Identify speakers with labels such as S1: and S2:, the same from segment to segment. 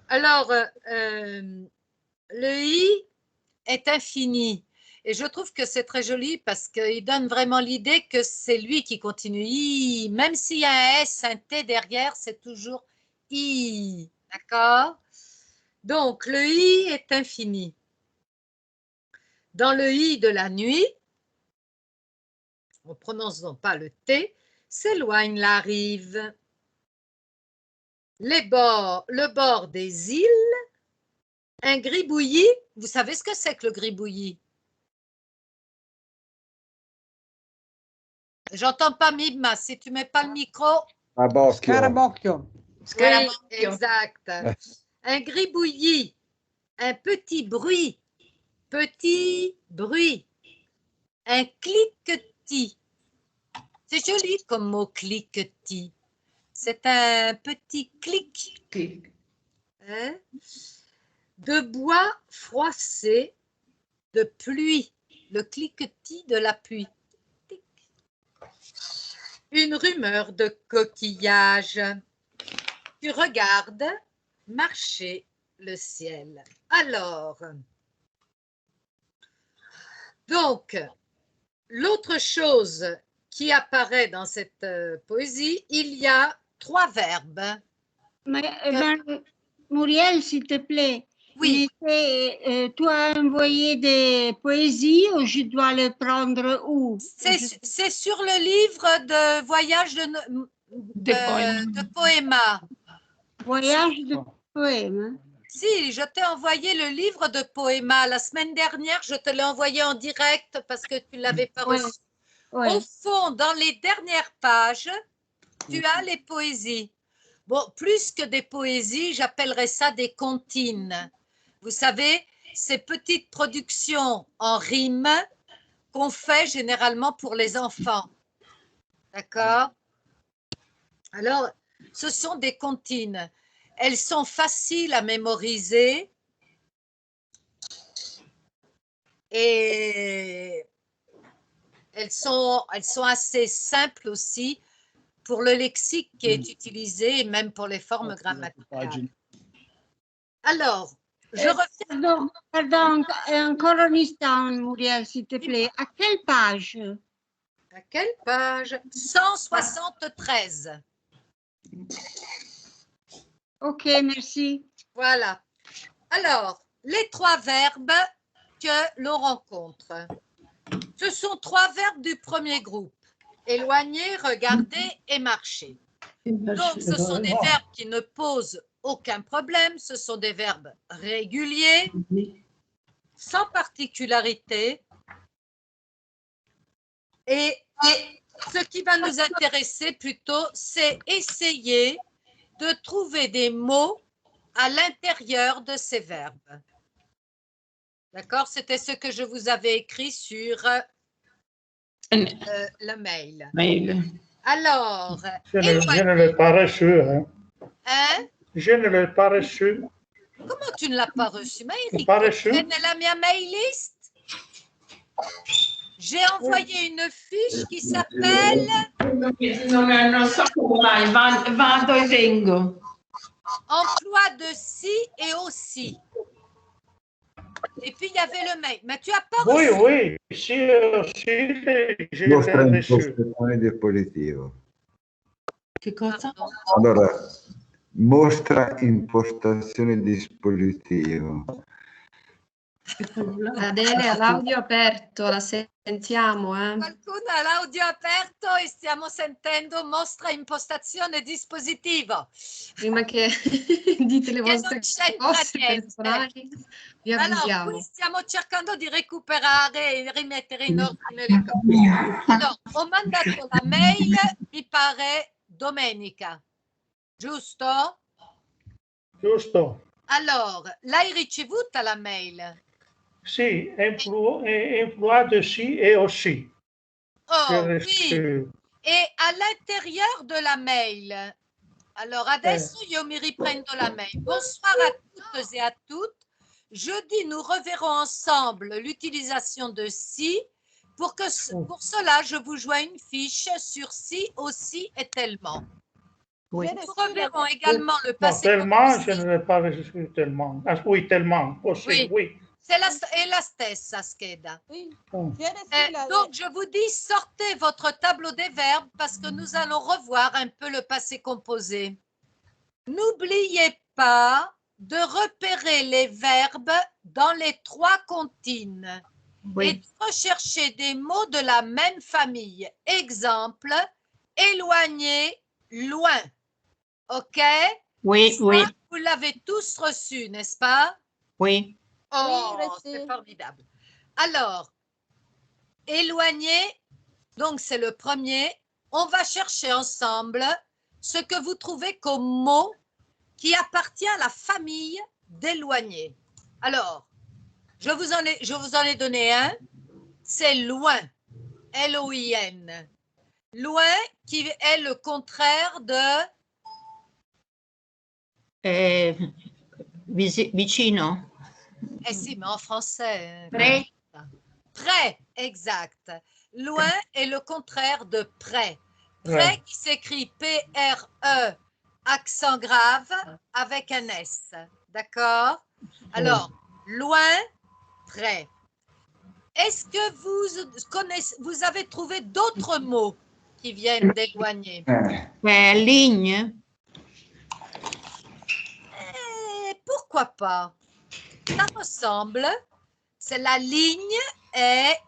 S1: Alors, le i est infini. Et je trouve que c'est très joli parce qu'il donne vraiment l'idée que c'est lui qui continue. I, même s'il y a un S, un T derrière, c'est toujours I. D'accord? Donc, le I est infini. Dans le I de la nuit, en ne prononçant pas le T, s'éloigne la rive. Le bord des îles, un gribouillis. Vous savez ce que c'est que le gribouillis? J'entends pas Mima, si tu mets pas le micro.
S2: Scarabocchio.
S1: Oui, exact. Un gribouillis, un petit bruit, un cliquetis. C'est joli comme mot cliquetis. C'est un petit clic. Hein? De bois froissé, de pluie, le cliquetis de la pluie. Une rumeur de coquillages. Tu regardes marcher le ciel. Alors, donc, l'autre chose qui apparaît dans cette poésie, il y a 3 verbes.
S3: Mais, Muriel, s'il te plaît,
S1: Oui.
S3: Tu as envoyé des poésies ou je dois les prendre où?
S1: C'est sur le livre de voyage de poéma.
S3: Voyage de poèmes.
S1: Si, je t'ai envoyé le livre de poéma. La semaine dernière, je te l'ai envoyé en direct parce que tu ne l'avais pas reçu.
S3: Ouais.
S1: Au fond, dans les dernières pages, tu as les poésies. Bon, plus que des poésies, j'appellerais ça des comptines. Vous savez, ces petites productions en rime qu'on fait généralement pour les enfants. D'accord? Alors, ce sont des comptines. Elles sont faciles à mémoriser et elles sont assez simples aussi pour le lexique qui est utilisé et même pour les formes grammaticales. Alors, je reviens.
S3: Pardon, encore un instant, Muriel, s'il te plaît. À quelle page?
S1: À quelle page? 173.
S3: Ok, merci.
S1: Voilà. Alors, les 3 verbes que l'on rencontre. Ce sont 3 verbes du premier groupe. Éloigner, regarder et marcher. Donc, ce sont des verbes qui ne posent aucun problème. Ce sont des verbes réguliers, sans particularité. Et ce qui va nous intéresser plutôt, c'est essayer de trouver des mots à l'intérieur de ces verbes. D'accord? C'était ce que je vous avais écrit sur le mail. Alors,
S4: je ne l'ai pas reçu.
S1: Hein?
S4: Je ne l'ai pas reçu.
S1: Comment tu ne l'as pas reçu, Maïri?
S4: Pas reçu?
S1: La mail list. J'ai envoyé une fiche qui s'appelle
S5: Non so come mai, vado e vengo.
S1: Emploi de si et aussi. Et puis il y avait le mail. Mais tu n'as pas reçu.
S4: Oui, si, je l'ai reçu.
S6: Dispositivo.
S5: Che cosa?
S6: Allora, mostra impostazione dispositivo.
S7: Adele, l'audio aperto, la sentiamo,
S1: Qualcuno ha l'audio aperto e stiamo sentendo mostra impostazione dispositivo.
S7: Prima che dite le vostre cose personali, vi avvisiamo.
S1: Allora, qui stiamo cercando di recuperare e rimettere in ordine le cose. Allora, ho mandato la mail, mi pare domenica, giusto?
S4: Giusto.
S1: Allora, l'hai ricevuta la mail?
S4: Sì, emploi de si et aussi.
S1: Oh, oui. E all'interieur de la mail, allora adesso io mi riprendo la mail. Bonsoir à toutes et à toutes. Jeudi, nous reverrons ensemble l'utilisation de si. Pour cela, je vous joins une fiche sur si, aussi et tellement.
S7: Oui.
S1: Nous reverrons également le
S4: Non,
S1: passé
S4: tellement,
S1: composé.
S4: je ne vais pas réussir tellement. Ah, oui, tellement, possible, oui.
S1: C'est la stessa scheda. Donc, je vous dis, sortez votre tableau des verbes parce que nous allons revoir un peu le passé composé. N'oubliez pas de repérer les verbes dans les 3 comptines et de rechercher des mots de la même famille. Exemple, éloigné, loin. OK?
S5: Oui,
S1: Ça,
S5: oui,
S1: vous l'avez tous reçu, n'est-ce pas?
S5: oui.
S1: Oh, c'est formidable. Alors, éloigné, donc c'est le premier. On va chercher ensemble ce que vous trouvez comme mot qui appartient à la famille d'éloigné. Alors, je vous en ai donné un. C'est loin. L-O-I-N. Loin qui est le contraire de
S5: Vicino.
S1: Eh si, mais en français.
S5: Près.
S1: Près, exact. Loin est le contraire de près. Près qui s'écrit P-R-E, accent grave, avec un S. D'accord? Alors, loin, près. Est-ce que vous connaissez, vous avez trouvé d'autres mots qui viennent d'éloigner?
S5: Ligne.
S1: Pourquoi pas? Ça ressemble. C'est la ligne est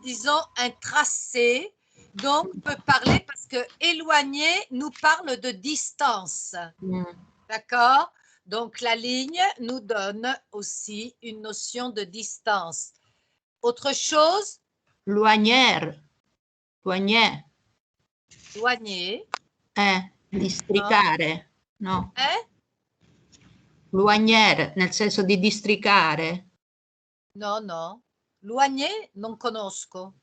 S1: disons, un tracé. Donc, on peut parler parce que éloigné nous parle de distance. D'accord? Donc, la ligne nous donne aussi une notion de distance. Autre chose?
S5: Loignière. Loignière.
S1: Loigné.
S5: Districare. No. Loignière, nel senso di districare.
S1: No, no. Loigné non conosco.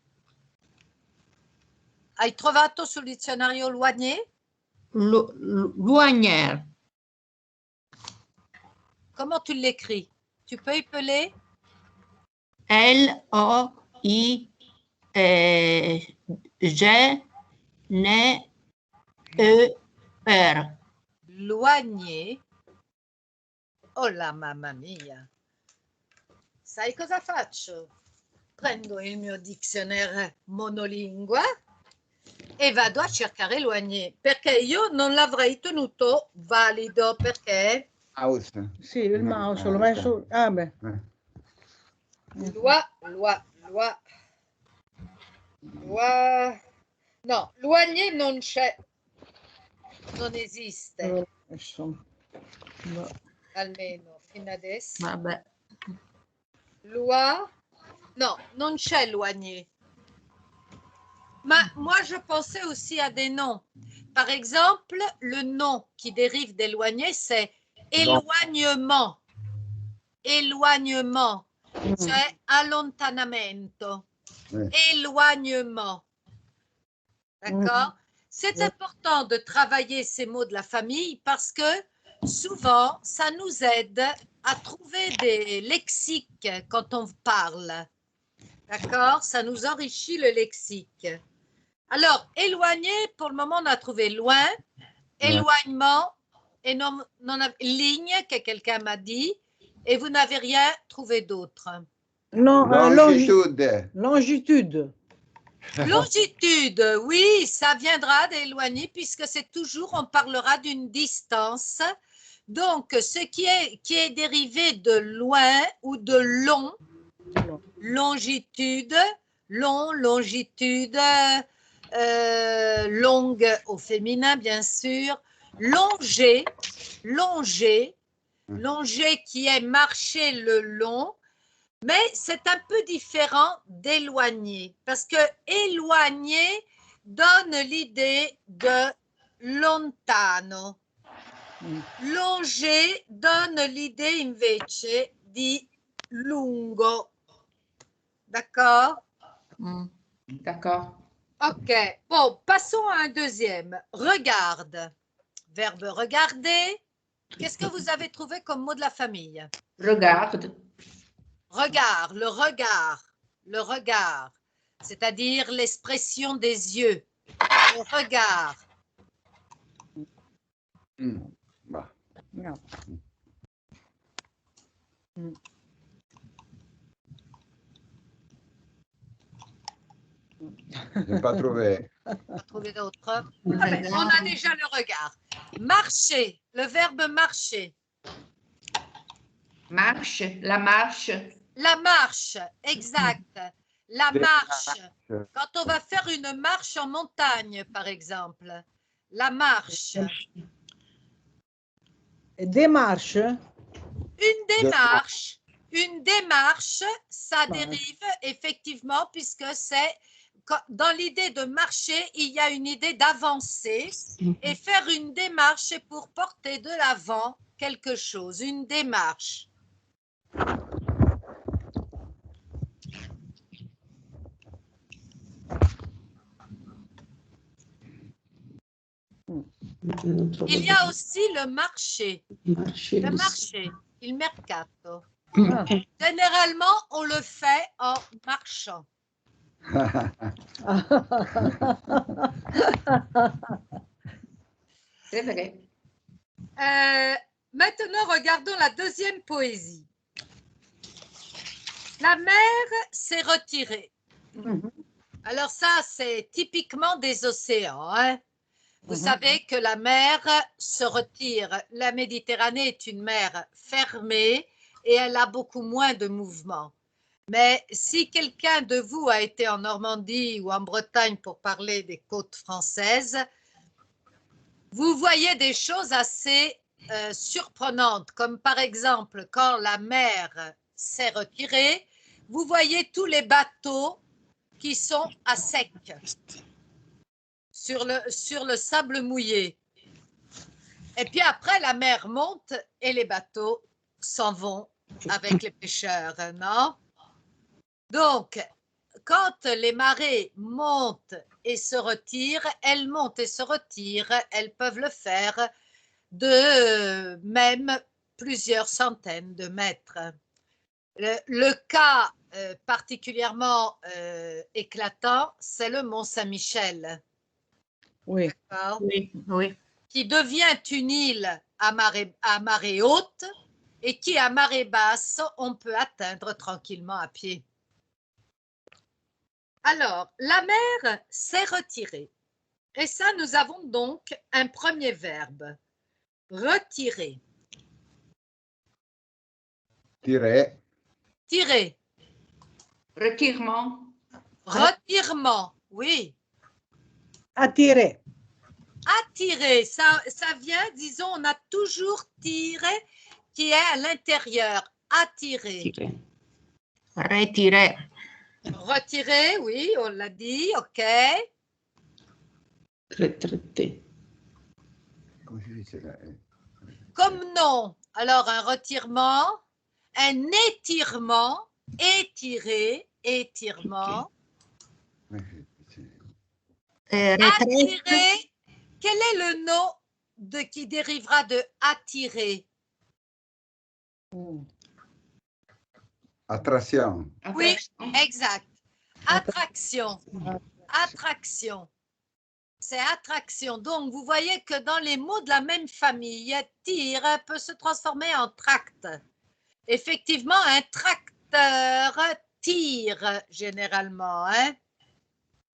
S1: Hai trovato sul dizionario loigné?
S5: Loignière.
S1: Comment tu l'écris? Tu peux épeler?
S5: L-O-I-G-N-E-R.
S1: Loigné. Oh la mamma mia. Sai cosa faccio? Prendo il mio dizionario monolingua e vado a cercare loigné, perché io non l'avrei tenuto valido, perché
S2: Sì, il mouse l'ho messo. Ah, beh.
S1: loi. No, loigné non c'è. Non esiste.
S2: No.
S1: Almeno fino adesso.
S5: Vabbè.
S1: Loi, non, non c'è loigné. Mais moi, je pensais aussi à des noms. Par exemple, le nom qui dérive d'éloigné, c'est éloignement. Éloignement. C'est allontanamento. Éloignement. D'accord? C'est important de travailler ces mots de la famille parce que souvent, ça nous aide à trouver des lexiques quand on parle. D'accord? Ça nous enrichit le lexique. Alors, éloigné, pour le moment, on a trouvé loin, éloignement, et ligne, que quelqu'un m'a dit, et vous n'avez rien trouvé d'autre.
S2: Non,
S6: longitude.
S2: Longitude.
S1: Longitude, oui, ça viendra d'éloigné puisque c'est toujours, on parlera d'une distance. Donc, ce qui est dérivé de loin ou de long, longitude, long, longitude, longue au féminin, bien sûr, longer, longer qui est marcher le long, mais c'est un peu différent d'éloigner, parce que éloigner donne l'idée de lontano. Longer donne l'idée invece di lungo. D'accord?
S5: D'accord.
S1: Ok. Bon, passons à un deuxième. Regarde. Verbe regarder. Qu'est-ce que vous avez trouvé comme mot de la famille?
S5: Regarde.
S1: Regard, le regard, c'est-à-dire l'expression des yeux, le regard.
S6: Bah.
S2: No.
S6: Je n'ai pas trouvé.
S1: On va trouver d'autres. Ah ben, on a déjà le regard. Marcher, le verbe marcher.
S5: Marche, la marche.
S1: La marche, exact. La marche. Quand on va faire une marche en montagne, par exemple. La marche.
S2: Démarche.
S1: Une démarche. Une démarche, ça dérive effectivement puisque c'est dans l'idée de marcher, il y a une idée d'avancer et faire une démarche, c'est pour porter de l'avant quelque chose, une démarche. Il y a aussi le marché. Le marché, il mercato.
S2: Ah.
S1: Généralement, on le fait en marchant.
S5: C'est vrai.
S1: Maintenant, regardons la deuxième poésie. La mer s'est retirée. Alors ça, c'est typiquement des océans. Hein? Vous savez que la mer se retire. La Méditerranée est une mer fermée et elle a beaucoup moins de mouvement. Mais si quelqu'un de vous a été en Normandie ou en Bretagne pour parler des côtes françaises, vous voyez des choses assez surprenantes, comme par exemple quand la mer s'est retirée, vous voyez tous les bateaux qui sont à sec sur le sable mouillé. Et puis après, la mer monte et les bateaux s'en vont avec les pêcheurs, non? Donc, quand les marées montent et se retirent, elles montent et se retirent, elles peuvent le faire de même plusieurs centaines de mètres. Le cas particulièrement éclatant, c'est le Mont Saint-Michel.
S2: Oui.
S5: Oui, oui.
S1: Qui devient une île à marée haute et qui, à marée basse, on peut atteindre tranquillement à pied. Alors, la mer s'est retirée. Et ça, nous avons donc un premier verbe. Retirer.
S6: Tirer.
S1: Tirer.
S5: Retirement.
S1: Retirement, oui.
S2: Attirer.
S1: Attirer, ça vient, disons, on a toujours tiré qui est à l'intérieur. Attirer.
S5: Retirer.
S1: Retirer, oui, on l'a dit, ok.
S5: Retraiter.
S6: Comment je dis cela?
S1: Comme nom, alors un retirement, un étirement, étirer, étirement. Attirer, quel est le nom qui dérivera de attirer?
S6: Attraction.
S1: Oui, exact. Attraction. Attraction. C'est attraction. Donc, vous voyez que dans les mots de la même famille, tire peut se transformer en tract. Effectivement, un tracteur tire généralement. Hein?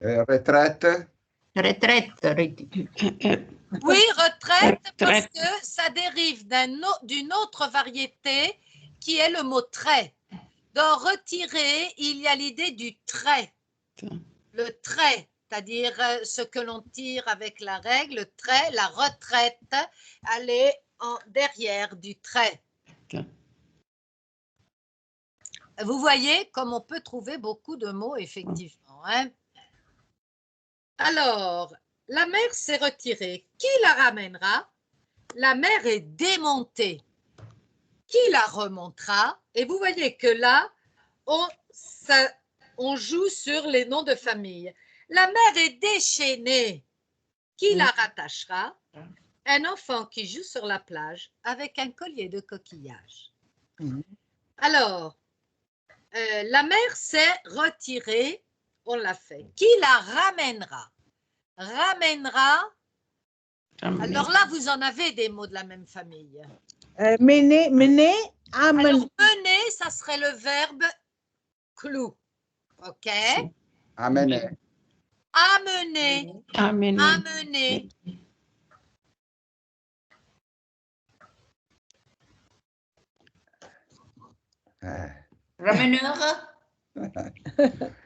S6: Retraite.
S5: Retraite.
S1: Oui, retraite, parce que ça dérive d'une autre variété qui est le mot trait. Dans retirer, il y a l'idée du trait. Le trait, c'est-à-dire ce que l'on tire avec la règle, le trait, la retraite, aller derrière du trait. Vous voyez comme on peut trouver beaucoup de mots, effectivement. Hein? Alors, la mer s'est retirée. Qui la ramènera? La mer est démontée. Qui la remontera? Et vous voyez que là, on joue sur les noms de famille. La mer est déchaînée. Qui la rattachera? Un enfant qui joue sur la plage avec un collier de coquillages. Alors, la mer s'est retirée, on l'a fait. Qui la ramènera? Ramènera, Alors là, vous en avez des mots de la même famille.
S2: Mener, mener, amener.
S1: Alors, mener, ça serait le verbe clou. OK?
S6: Amener.
S1: Amener.
S5: Amener.
S1: Amener.
S8: Rameneur.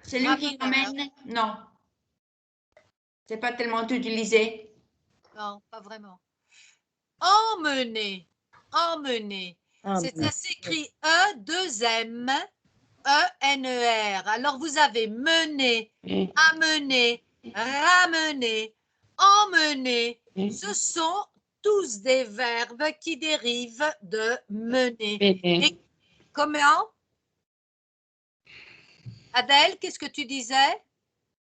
S8: C'est lui qui
S1: Rameneur.
S8: ramène? Non. C'est pas tellement utilisé.
S1: Non, pas vraiment. Emmener. Emmener. Ça s'écrit E-2-M, E-N-E-R. Alors, vous avez mener,
S5: Et-
S1: amener, ramener, emmener. Ce sont tous des verbes qui dérivent de mener.
S5: Mener.
S1: Et comment? Adèle, qu'est-ce que tu disais?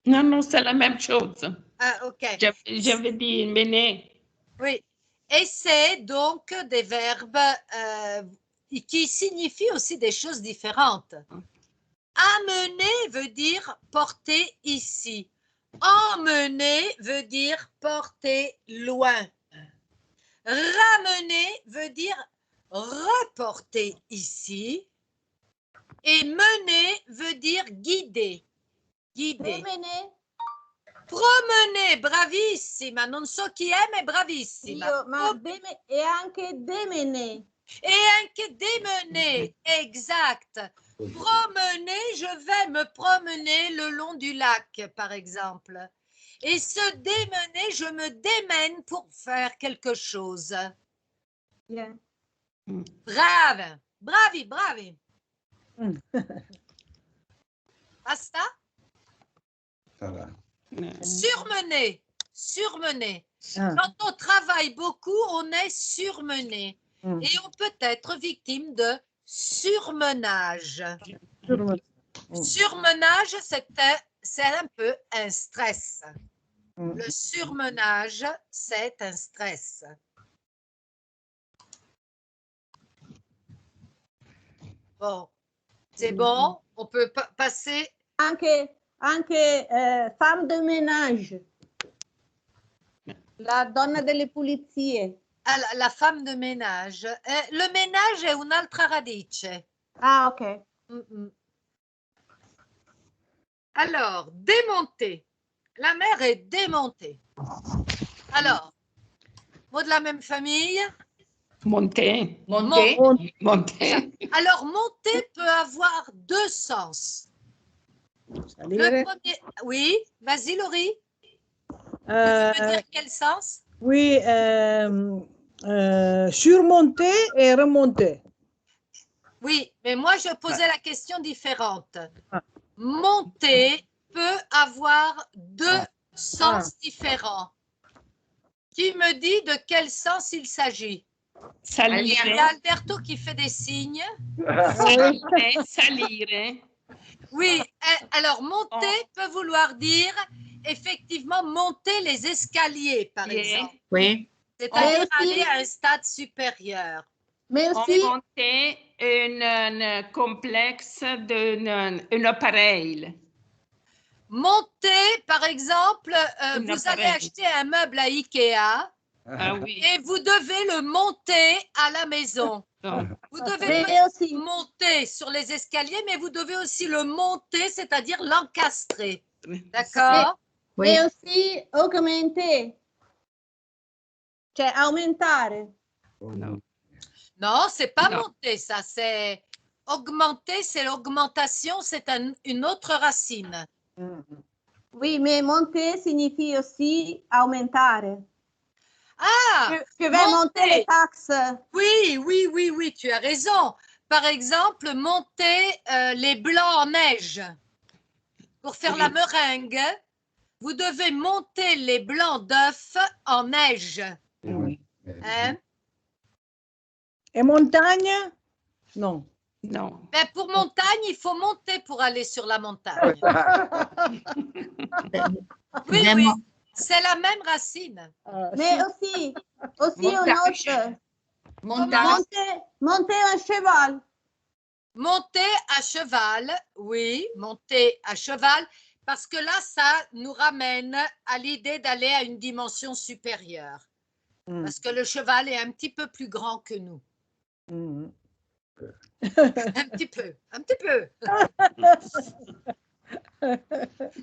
S5: Non, non, c'est la même chose.
S1: Ah, OK.
S5: J'avais dit mener.
S1: Oui. Et c'est donc des verbes qui signifient aussi des choses différentes. Amener veut dire porter ici. Emmener veut dire porter loin. Ramener veut dire reporter ici. Et mener veut dire guider. Guider. Promener, bravissima, non so chi è, ma è bravissima.
S3: E anche démener.
S1: Et anche démener, exact. Promener, je vais me promener le long du lac, par exemple. Et se démener, je me démène pour faire quelque chose.
S3: Bien.
S1: Brave, bravi, bravi. Basta?
S6: Ça va.
S1: Surmener, surmener.
S2: Ah.
S1: Quand on travaille beaucoup, on est surmené.
S2: Mm.
S1: Et on peut être victime de surmenage. Surmenage, c'est un peu un stress. Le surmenage, c'est un stress. Bon, c'est bon, on peut passer.
S3: Anche femme de ménage. La donna delle pulizie.
S1: La femme de ménage. Le ménage è un'altra radice.
S3: Ah, ok.
S1: Alors, démonter. La mer est démontée. Alors, mot de la même famille.
S5: Monter.
S8: Monter.
S5: Monter.
S1: Alors, monter peut avoir deux sens. Le premier, oui, vas-y Laurie. Tu veux dire quel sens?
S2: Oui, surmonter et remonter.
S1: Oui, mais moi je posais la question différente. Monter peut avoir deux sens différents. Qui me dit de quel sens il s'agit? Il y
S5: Salire.
S1: a Alberto qui fait des signes.
S5: Salire. Salire.
S1: Oui, alors monter peut vouloir dire effectivement monter les escaliers, par exemple.
S8: Oui.
S1: C'est-à-dire aller à un stade supérieur.
S3: Mais
S5: On
S3: aussi,
S5: monter un complexe d'un appareil.
S1: Monter, par exemple,
S5: Une
S1: vous allez
S5: appareil.
S1: acheter un meuble à Ikea
S5: Ah oui.
S1: et vous devez le monter à la maison.
S5: Donc,
S1: Vous devez
S3: mais
S1: pas
S3: aussi,
S1: monter sur les escaliers, mais vous devez aussi le monter, c'est-à-dire l'encastrer. D'accord?
S8: Oui.
S3: mais aussi augmenter. Cioè aumentare.
S5: non.
S1: Non, c'est pas
S5: Non.
S1: monter, ça, c'est augmenter, c'est l'augmentation, c'est une autre racine.
S3: Oui, mais monter signifie aussi aumentare.
S1: Ah,
S3: Je vais monter les taxes.
S1: oui, oui, oui, oui, tu as raison. Par exemple, monter les blancs en neige. Pour faire la meringue, vous devez monter les blancs d'œufs en neige.
S5: Oui.
S1: Hein?
S2: Et montagne? Non.
S5: Non.
S1: Ben, pour montagne, il faut monter pour aller sur la montagne. Oui,
S8: Des
S1: oui,
S8: mo-
S1: c'est la même racine.
S3: Mais aussi une
S8: Montage.
S3: autre.
S8: Montage.
S3: Monter un cheval.
S1: Monter à cheval, oui, monter à cheval, parce que là, ça nous ramène à l'idée d'aller à une dimension supérieure. Parce que le cheval est un petit peu plus grand que nous.
S2: Mm.
S1: Un petit peu, un petit peu.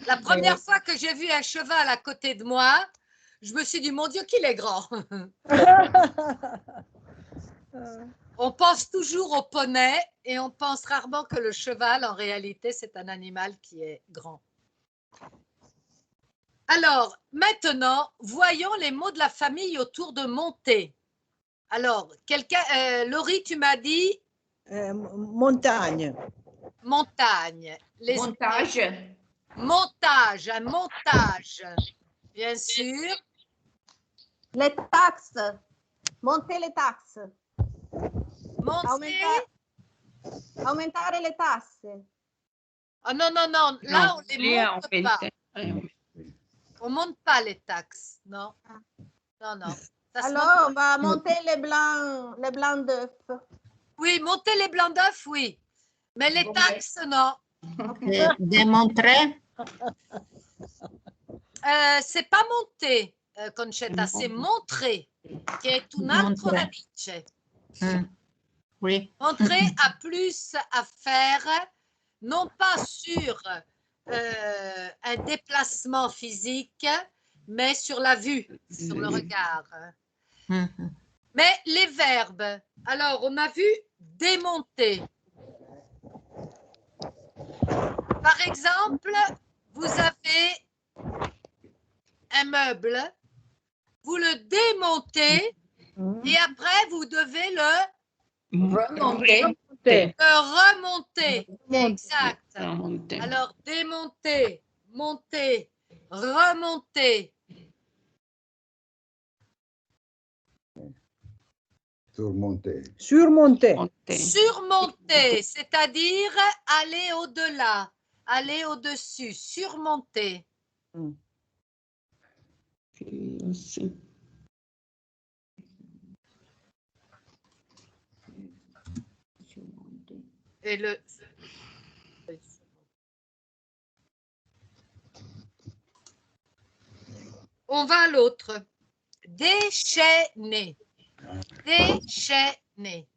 S1: La première fois que j'ai vu un cheval à côté de moi, je me suis dit, mon Dieu, qu'il est grand. On pense toujours au poney et on pense rarement que le cheval, en réalité, c'est un animal qui est grand. Alors, maintenant, voyons les mots de la famille autour de monter. Alors, Laurie, tu m'as dit
S2: Montagne.
S1: montagne.
S8: Montage.
S1: Montage, un montage, bien sûr.
S9: Les taxes. Monter les taxes.
S1: Monter.
S9: Aumentare le tasse.
S1: Ah non, non, non, là, on ne les monte pas. On ne monte pas les taxes, non. Non, non.
S9: Alors, on va monter les blancs d'œufs.
S1: Oui, monter les blancs d'œufs, oui. Mais les taxes, non.
S3: Démontrer.
S1: C'est pas monter, Concetta, c'est montrer, qui est un altro radice.
S3: Oui.
S1: Montrer a plus à faire, non pas sur un déplacement physique, mais sur la vue, sur le regard. Mais les verbes, alors on a vu démonter. Par exemple, vous avez un meuble, vous le démontez et après vous devez le
S8: Remonter.
S1: remonter. Exact. Alors démonter, monter, remonter.
S6: Surmonter.
S2: Surmonter.
S1: Surmonter, c'est-à-dire aller au-delà, aller au-dessus, surmonter. Et le... On va à l'autre. Déchaîner. Déchaîner.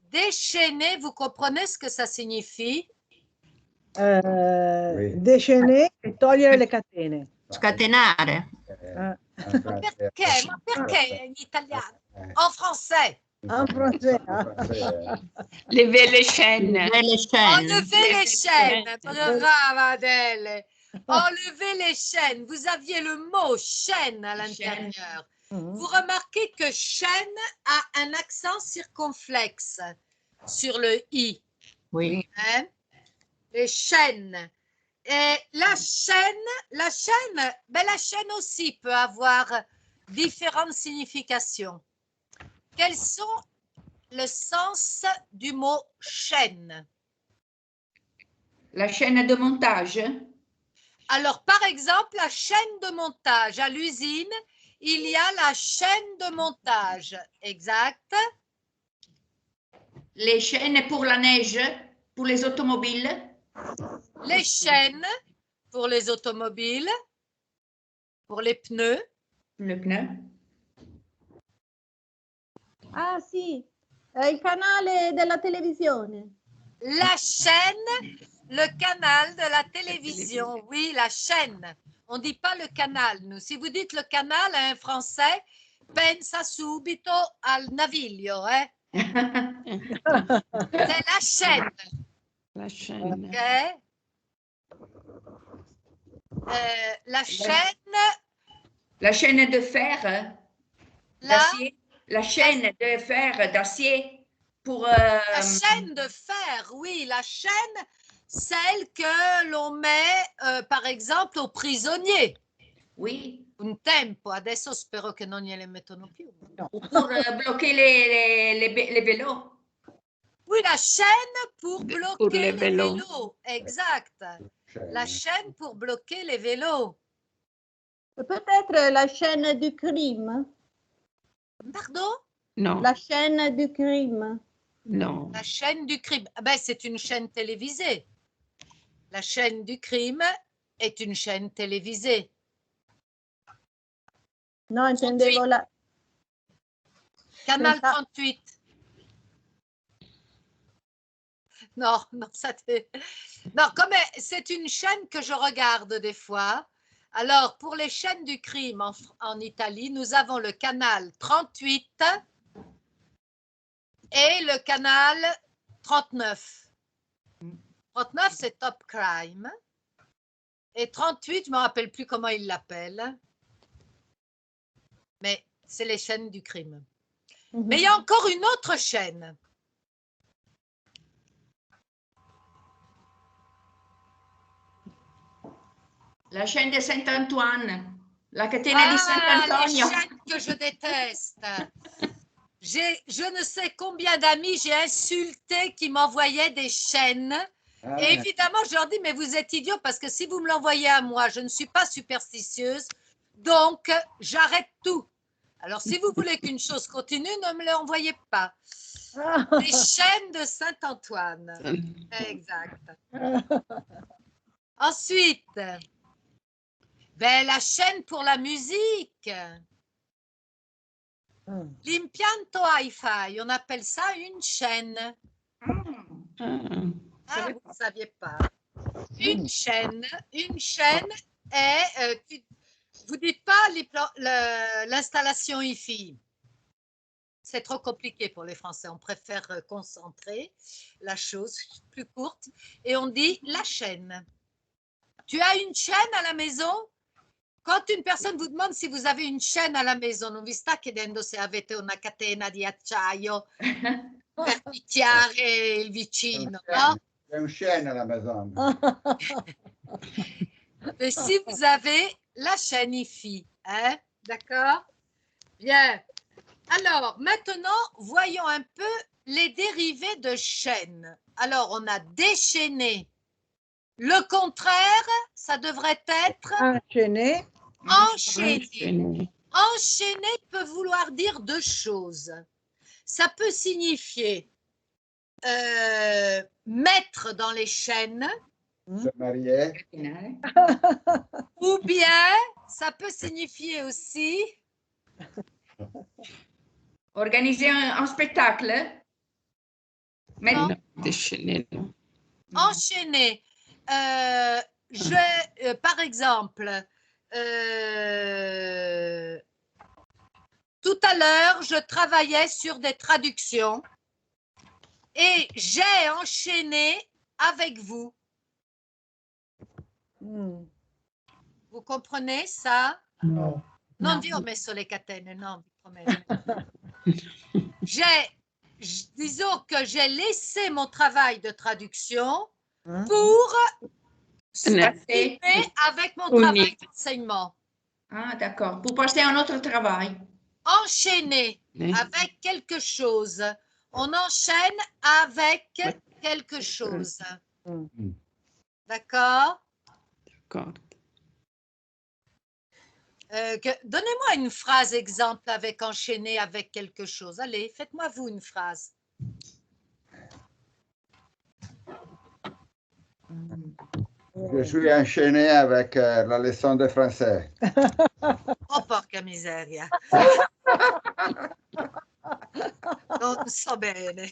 S1: Déchaîner, vous comprenez ce que ça signifie?
S6: Oui.
S2: Déchaîner e togliere le catene.
S3: Scatenare.
S1: Perché? Ma perché in italiano? En français.
S2: En français.
S5: Lever les chaînes.
S1: Enlever les chaînes. Brava Adèle. Enlever les chaînes. Vous aviez le mot chaîne à l'intérieur. Vous remarquez que chaîne a un accent circonflexe sur le i.
S3: Oui.
S1: Hein? Les chaînes. Et la chaîne aussi peut avoir différentes significations. Quels sont le sens du mot chaîne?
S8: La chaîne de montage.
S1: Alors, par exemple, la chaîne de montage. À l'usine, il y a la chaîne de montage. Exact.
S8: Les chaînes pour la neige, pour les automobiles.
S1: Les chaînes pour les automobiles, pour les pneus.
S8: Le pneu.
S9: Ah sì, il canale della televisione.
S1: La chaîne, le canal de la télévision. Oui, la chaîne. On ne dit pas le canal, nous. Si vous dites le canal à un Français, pensa subito al naviglio. C'est la chaîne.
S5: La chaîne.
S1: Ok. La chaîne.
S8: La chaîne de fer d'acier. La chaîne de fer d'acier pour...
S1: La chaîne de fer, oui, la chaîne, celle que l'on met, par exemple, aux prisonniers.
S8: Oui.
S1: Un tempo, adesso spero che non gliele mettono più.
S8: Ou pour bloquer les vélos.
S1: Oui, la chaîne pour bloquer
S5: Pour les
S1: les
S5: vélos.
S1: vélos. Exact. La chaîne pour bloquer les vélos.
S9: Peut-être la chaîne du crime.
S1: Pardon?
S5: Non.
S9: La chaîne du crime.
S5: Non.
S1: La chaîne du crime. Ah ben, c'est une chaîne télévisée. La chaîne du crime est une chaîne télévisée.
S9: No, intendevo
S1: Canal 38. Non, non, non, comme c'est une chaîne que je regarde des fois. Alors, pour les chaînes du crime en Italie, nous avons le canal 38 et le canal 39. 39, c'est Top Crime. Et 38, je ne me rappelle plus comment ils l'appellent. Mais c'est les chaînes du crime. Mais il y a encore une autre chaîne.
S8: La chaîne de Saint-Antoine. La catena di
S1: Les
S8: Sant'Antonio.
S1: chaînes que je déteste. Je ne sais combien d'amis j'ai insulté qui m'envoyaient des chaînes. Et évidemment, je leur dis, mais vous êtes idiots parce que si vous me l'envoyez à moi, je ne suis pas superstitieuse. Donc, j'arrête tout. Alors, si vous voulez qu'une chose continue, ne me l'envoyez pas. Les chaînes de Saint-Antoine. Exact. Ensuite, ben, la chaîne pour la musique. L'impianto hi-fi, on appelle ça une chaîne. Ah, vous ne saviez pas. Une chaîne est... vous ne dites pas l'installation hi-fi. C'est trop compliqué pour les Français. On préfère concentrer la chose plus courte. Et on dit la chaîne. Tu as une chaîne à la maison? Quand une personne vous demande si vous avez une chaîne à la maison, non vi sta chiedendo se avete una catena di acciaio per picchiare il vicino, no?
S6: C'è un chêne à la maison.
S1: Mais si vous avez la chaîne hi-fi, hein? D'accord? Bien. Alors, maintenant, voyons un peu les dérivés de chaîne. Alors, on a déchaîné. Le contraire, ça devrait être
S2: Enchaîné.
S1: enchaîné. Enchaîné peut vouloir dire deux choses. Ça peut signifier mettre dans les chaînes.
S6: Se marier.
S1: Ou bien, ça peut signifier aussi
S8: Organiser un spectacle.
S1: Non.
S5: Déchaîner, non.
S1: Enchaîner. Par exemple, tout à l'heure, je travaillais sur des traductions et j'ai enchaîné avec vous. Vous comprenez ça?
S4: No.
S1: Non, Dio ho messo le catene, non, vi prometto. Disons que j'ai laissé mon travail de traduction pour continuer avec mon travail d'enseignement.
S8: Ah, d'accord. Pour passer à un autre travail.
S1: Enchaîner avec quelque chose. On enchaîne avec quelque chose. D'accord?
S5: D'accord.
S1: Donnez-moi une phrase exemple avec enchaîner avec quelque chose. Allez, faites-moi vous une phrase.
S6: Je suis enchaîné avec la leçon de français.
S1: Oh, porca miseria. Non so bene.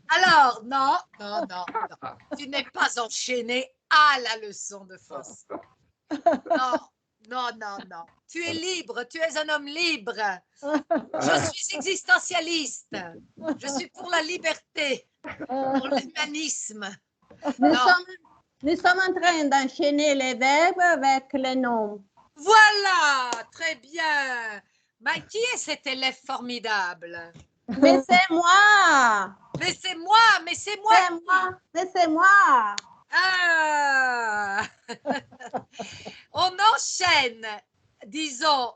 S1: Alors, non. Tu n'es pas enchaîné à la leçon de français. Non. Tu es libre, tu es un homme libre. Je suis existentialiste. Je suis pour la liberté, pour l'humanisme.
S9: Nous sommes en train d'enchaîner les verbes avec les noms.
S1: Voilà, très bien. Mais qui est cet élève formidable?
S9: Mais c'est moi.
S1: Mais c'est moi.
S9: Mais c'est moi.
S1: Ah. On enchaîne, disons,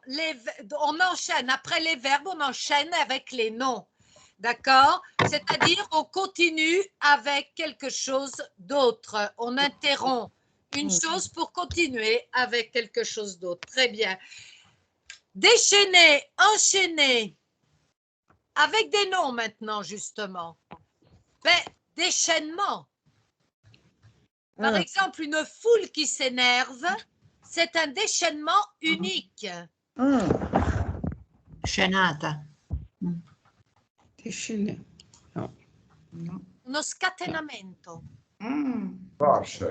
S1: on enchaîne après les verbes, on enchaîne avec les noms. D'accord? C'est-à-dire, on continue avec quelque chose d'autre. On interrompt une chose pour continuer avec quelque chose d'autre. Très bien. Déchaîner, enchaîner. Avec des noms maintenant, justement. Ben, déchaînement. Par exemple, une foule qui s'énerve, c'est un déchaînement unique.
S10: Scenata.
S5: Déchaîner. No.
S1: Uno scatenamento.
S6: Forse.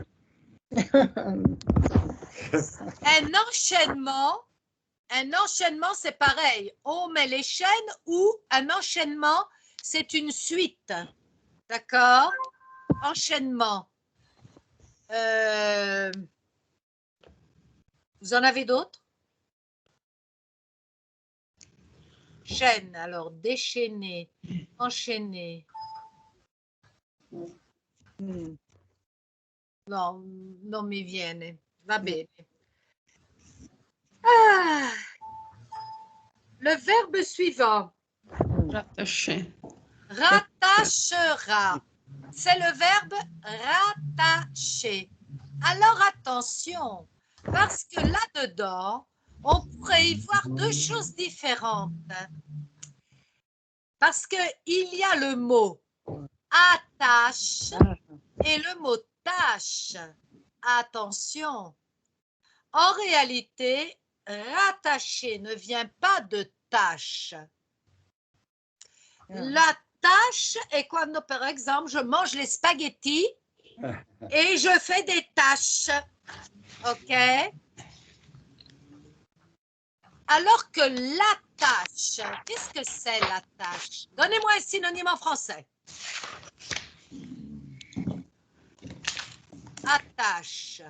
S1: Un enchaînement, c'est pareil. On met les chaînes ou un enchaînement, c'est une suite. D'accord? Enchaînement. Vous en avez d'autres? Chaîne, alors déchaîner, enchaîner. No, non mi viene. Va bene. Ah, le verbe suivant.
S5: Rattacher.
S1: Rattachera. C'est le verbe rattacher. Alors attention, parce que là-dedans, on pourrait y voir deux choses différentes. Parce qu'il y a le mot attache et le mot tâche. Attention. En réalité, rattacher ne vient pas de tâche. La tâche est quand, par exemple, je mange les spaghettis et je fais des tâches. OK? Alors que la tâche, qu'est-ce que c'est la tâche? Donnez-moi un synonyme en français. Attache.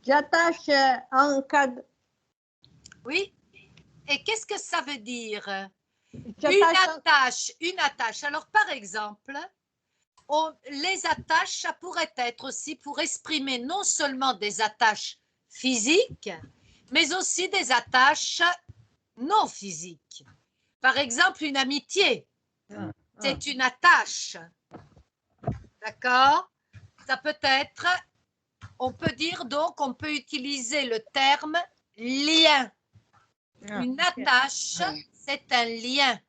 S9: J'attache un cadeau.
S1: Oui. Et qu'est-ce que ça veut dire?
S9: J'attache
S1: Une attache. Alors, par exemple, les attaches, ça pourrait être aussi pour exprimer non seulement des attaches physiques, mais aussi des attaches non physiques. Par exemple, une amitié, c'est une attache. D'accord? Ça peut être, on peut dire donc, on peut utiliser le terme lien. Une attache, c'est un lien.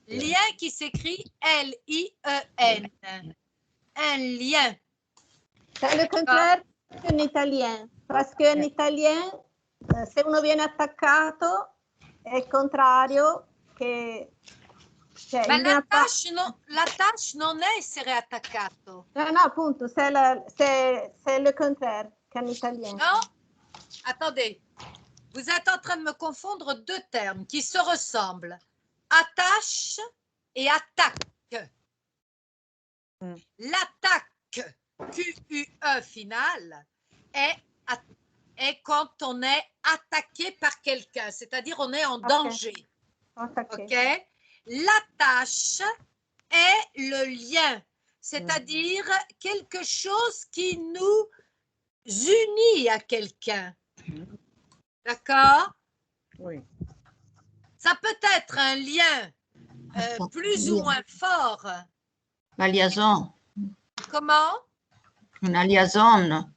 S1: Lien qui s'écrit L-I-E-N. Un lien.
S9: C'est le contraire en italien. Parce qu'en italien, se uno viene attaccato, è il contrario che...
S1: Ma l'attache non è essere attaccato.
S9: No, appunto, c'est le contraire qu'en italien.
S1: Non? Attendez. Vous êtes en train de me confondre deux termes qui se ressemblent. Attache et attaque. L'attaque, Q-U-E finale, est quand on est attaqué par quelqu'un, c'est-à-dire on est en danger. OK? L'attache est le lien, c'est-à-dire quelque chose qui nous unit à quelqu'un. D'accord?
S2: Oui.
S1: Ça peut être un lien plus ou moins fort.
S10: La liaison.
S1: Comment?
S10: Une liaison.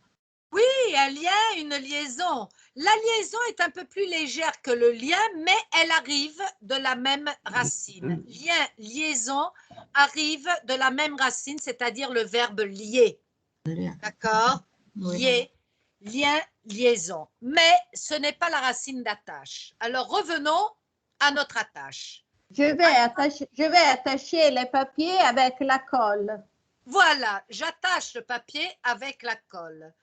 S1: Oui, un lien, une liaison. La liaison est un peu plus légère que le lien, mais elle arrive de la même racine. Lien, liaison arrive de la même racine, c'est-à-dire le verbe lier. D'accord? Lier, lien, liaison. Mais ce n'est pas la racine d'attache. Alors revenons à notre attache.
S9: Je vais attacher les papiers avec la colle.
S1: Voilà, j'attache le papier avec la colle.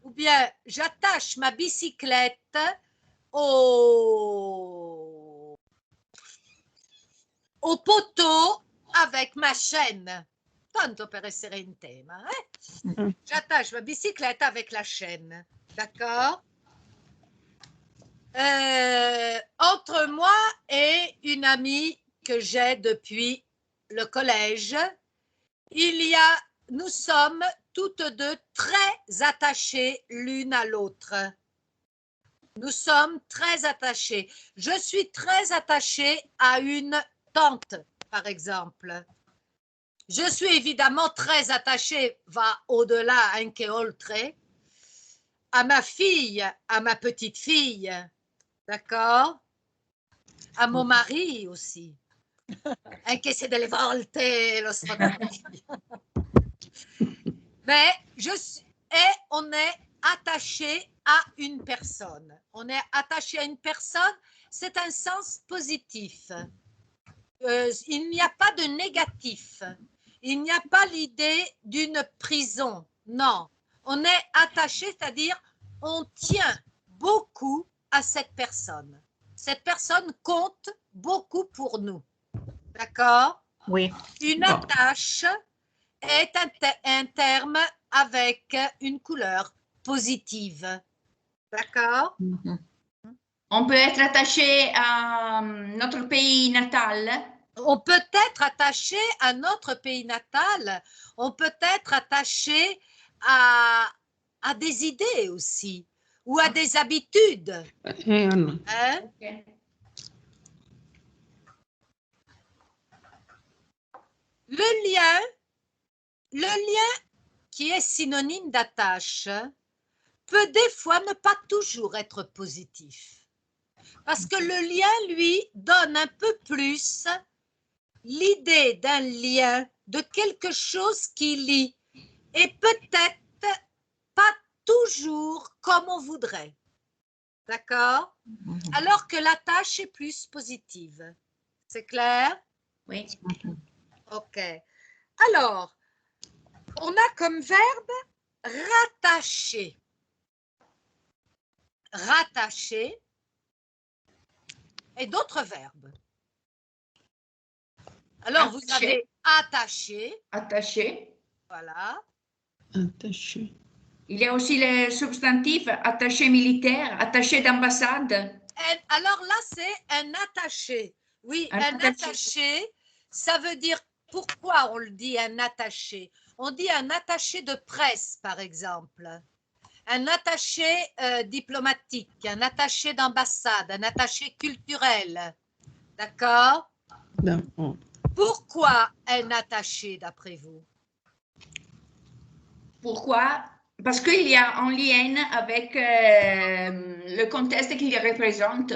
S1: Ou bien, j'attache ma bicyclette au poteau avec ma chaîne. Tanto per essere in tema. J'attache ma bicyclette avec la chaîne. D'accord? Entre moi et une amie que j'ai depuis le collège, nous sommes toutes deux très attachées l'une à l'autre. Nous sommes très attachées. Je suis très attachée à une tante, par exemple. Je suis évidemment très attachée, va au-delà, anche oltre, à ma fille, à ma petite fille. D'accord? À mon mari aussi. Anche se delle volte lo sfotografia. Mais on est attaché à une personne. On est attaché à une personne, c'est un sens positif. Il n'y a pas de négatif. Il n'y a pas l'idée d'une prison. Non. On est attaché, c'est-à-dire on tient beaucoup à cette personne. Cette personne compte beaucoup pour nous. D'accord?
S10: Oui.
S1: Une attache est un terme avec une couleur positive. D'accord?
S8: On peut être attaché à notre pays natal.
S1: On peut être attaché à notre pays natal. On peut être attaché à des idées aussi ou à des habitudes. Hein?
S8: Okay.
S1: Le lien qui est synonyme d'attache peut des fois ne pas toujours être positif. Parce que le lien, lui, donne un peu plus l'idée d'un lien, de quelque chose qui lie, et peut-être pas toujours comme on voudrait. D'accord? Alors que l'attache est plus positive. C'est clair?
S8: Oui.
S1: OK. Alors, on a comme verbe rattacher. Rattacher et d'autres verbes. Alors, vous avez attaché.
S8: Attaché.
S1: Voilà.
S7: Attaché.
S8: Il y a aussi les substantifs attaché militaire, attaché d'ambassade.
S1: Alors là, c'est un attaché. Oui, un attaché, ça veut dire, pourquoi on le dit un attaché? On dit un attaché de presse, par exemple. Un attaché diplomatique, un attaché d'ambassade, un attaché culturel. D'accord?
S7: D'accord.
S1: Pourquoi un attaché, d'après vous?
S8: Pourquoi? Parce qu'il y a un lien avec le contexte qu'il représente.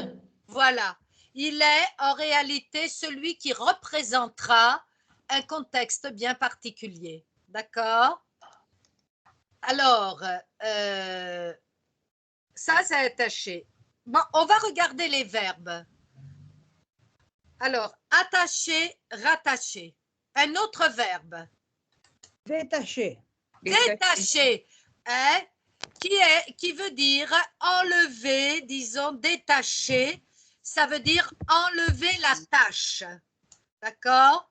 S1: Voilà. Il est en réalité celui qui représentera un contexte bien particulier. D'accord? Alors, ça, c'est attaché. Bon, on va regarder les verbes. Alors, attacher, rattacher. Un autre verbe.
S2: Détaché.
S1: Détacher, hein, qui veut dire enlever, disons, détacher. Ça veut dire enlever la tâche. D'accord?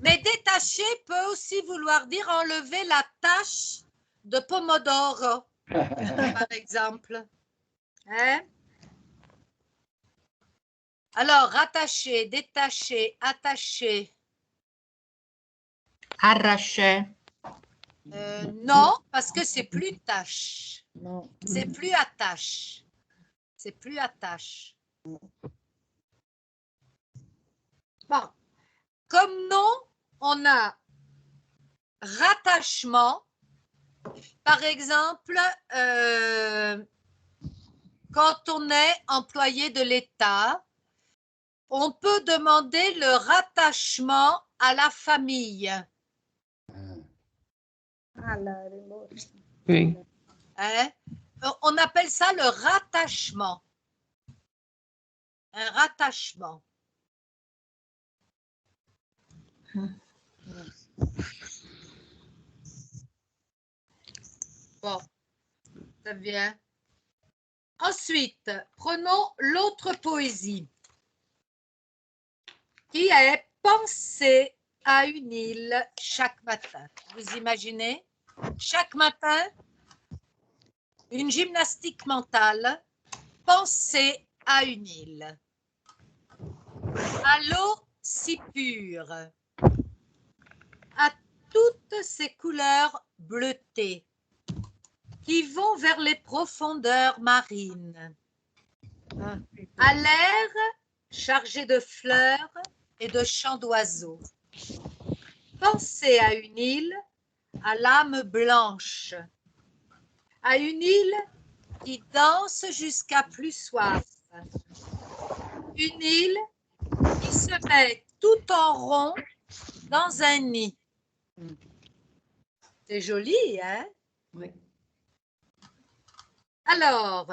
S1: Mais détacher peut aussi vouloir dire enlever la tâche de pomodoro, par exemple. Hein? Alors, rattacher, détacher, attacher.
S10: Arracher.
S1: Non, parce que c'est plus tâche.
S2: Non.
S1: C'est plus attache. C'est plus attache. Bon. Comme nom, on a rattachement. Par exemple, quand on est employé de l'État, on peut demander le rattachement à la famille.
S7: Oui.
S1: Hein? On appelle ça le rattachement. Un rattachement. Bon, très bien. Ensuite, prenons l'autre poésie qui est penser à une île chaque matin. Vous imaginez? Chaque matin, une gymnastique mentale, penser à une île. À l'eau si pure, à toutes ces couleurs bleutées qui vont vers les profondeurs marines, à l'air chargé de fleurs et de chants d'oiseaux. Pensez à une île à l'âme blanche, à une île qui danse jusqu'à plus soif, une île qui se met tout en rond dans un nid. C'est joli, hein?
S8: Oui.
S1: Alors,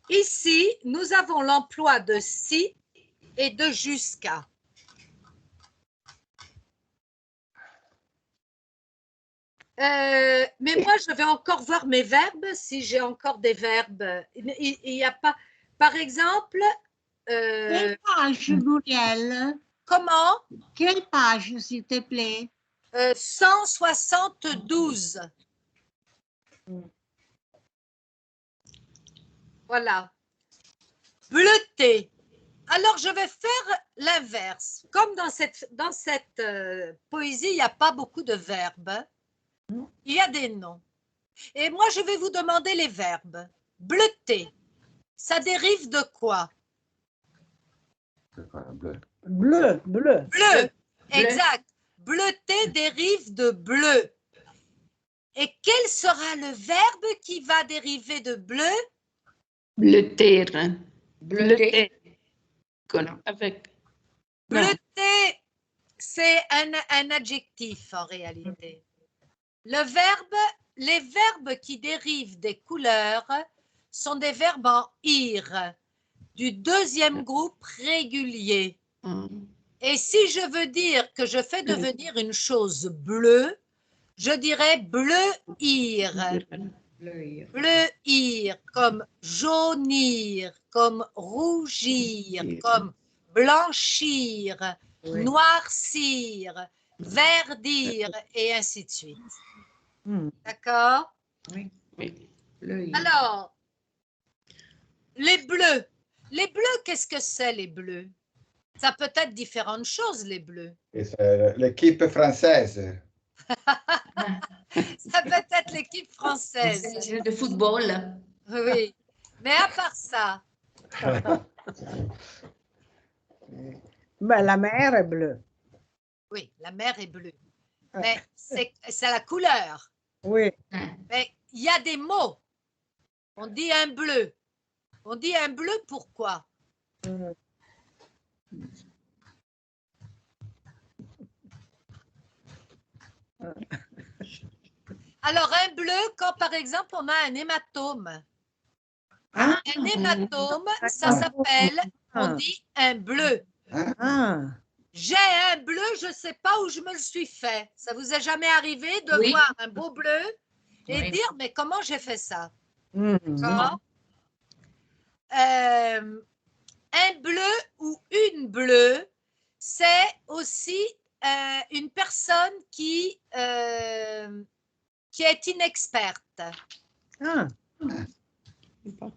S1: ici, nous avons l'emploi de si et de jusqu'à. Mais moi, je vais encore voir mes verbes, si j'ai encore des verbes. Il n'y a pas… Par exemple…
S3: Quelle page, Muriel?
S1: Comment?
S3: Quelle page, s'il te plaît?
S1: 172. Voilà. Bleuté. Alors, je vais faire l'inverse. Comme dans cette poésie, il n'y a pas beaucoup de verbes. Il y a des noms. Et moi, je vais vous demander les verbes. Bleuté. Ça dérive de quoi?
S6: Bleu.
S2: Bleu, bleu.
S1: Bleu. Exact. Bleuté dérive de bleu. Et quel sera le verbe qui va dériver de bleu?
S5: Bleuter.
S8: Bleuter.
S5: Avec.
S1: Bleuté, c'est un adjectif en réalité. Les verbes qui dérivent des couleurs sont des verbes en ir, du deuxième groupe régulier. Et si je veux dire que je fais devenir une chose bleue, je dirais bleuir. Bleuir, comme jaunir, comme rougir, comme blanchir, noircir, verdir, et ainsi de suite. D'accord?
S8: Oui.
S1: Alors, les bleus. Les bleus, qu'est-ce que c'est, les bleus? Ça peut être différentes choses, les bleus.
S6: Et c'est l'équipe française.
S1: Ça peut être l'équipe française.
S8: De football.
S1: Oui. Mais à part ça,
S2: Ben, la mer est bleue.
S1: oui, la mer est bleue. Mais c'est la couleur.
S2: Oui.
S1: Mais il y a des mots. On dit un bleu. On dit un bleu, pourquoi? Alors, un bleu, quand par exemple on a un hématome. Un hématome, ça s'appelle, on dit un bleu. J'ai un bleu, je ne sais pas où je me le suis fait. Ça vous est jamais arrivé de voir un beau bleu et dire, mais comment j'ai fait ça? D'accord? Un bleu ou une bleue, c'est aussi une personne qui est inexperte.